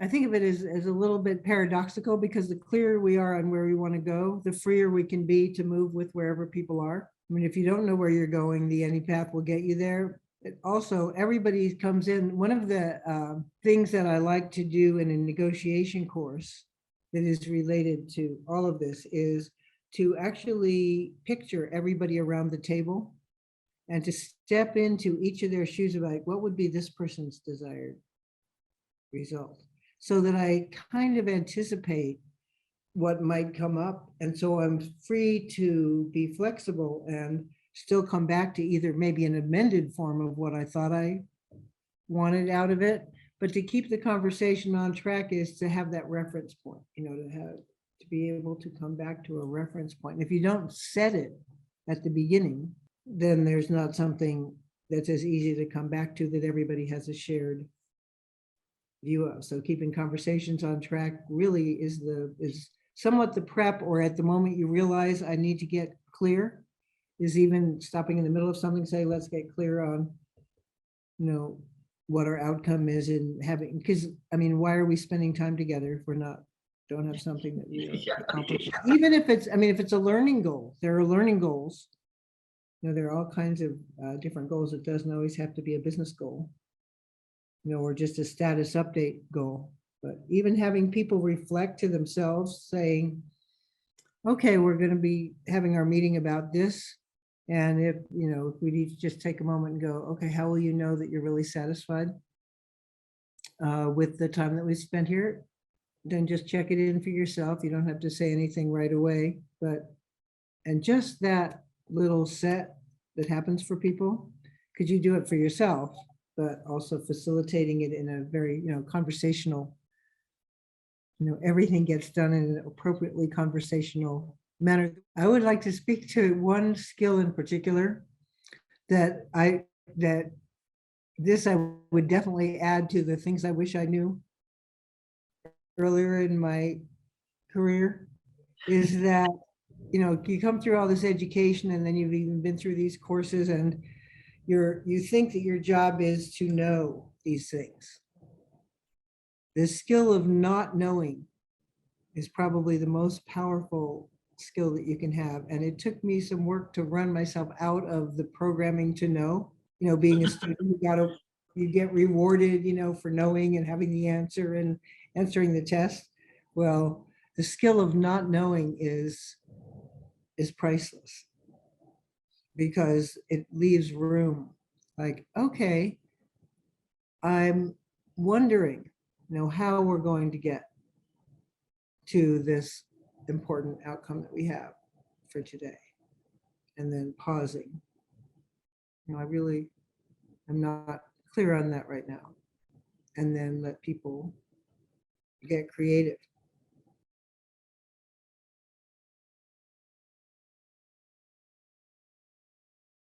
I think of it as a little bit paradoxical, because the clearer we are on where we want to go, the freer we can be to move with wherever people are. I mean, if you don't know where you're going, the any path will get you there. It also, everybody comes in. One of the things that I like to do in a negotiation course that is related to all of this is to actually picture everybody around the table and to step into each of their shoes about what would be this person's desired result, so that I kind of anticipate what might come up. And so I'm free to be flexible and still come back to either maybe an amended form of what I thought I wanted out of it, but to keep the conversation on track is to have that reference point, to be able to come back to a reference point. And if you don't set it at the beginning, then there's not something that's as easy to come back to that everybody has a shared view of. So keeping conversations on track really is somewhat the prep, or at the moment you realize I need to get clear, is even stopping in the middle of something, say, let's get clear on, what our outcome is in having, because I mean, why are we spending time together if we're don't have something that we accomplish? Even if it's a learning goal, there are learning goals. There are all kinds of different goals. It doesn't always have to be a business goal, or just a status update goal. But even having people reflect to themselves, saying, okay, we're going to be having our meeting about this. And if we need to just take a moment and go, okay, how will you know that you're really satisfied with the time that we spent here? Then just check it in for yourself. You don't have to say anything right away, and just that little set that happens for people, because you do it for yourself, but also facilitating it in a very, conversational, everything gets done in an appropriately conversational manner. I would like to speak to one skill in particular that I would definitely add to the things I wish I knew earlier in my career, is that, you come through all this education and then you've even been through these courses and you think that your job is to know these things. The skill of not knowing is probably the most powerful skill that you can have. And it took me some work to run myself out of the programming to know, being a student, you get rewarded, for knowing and having the answer and answering the test. Well, the skill of not knowing is priceless, because it leaves room. Like, okay, I'm wondering, how we're going to get to this important outcome that we have for today. And then pausing. I'm not clear on that right now. And then let people get creative.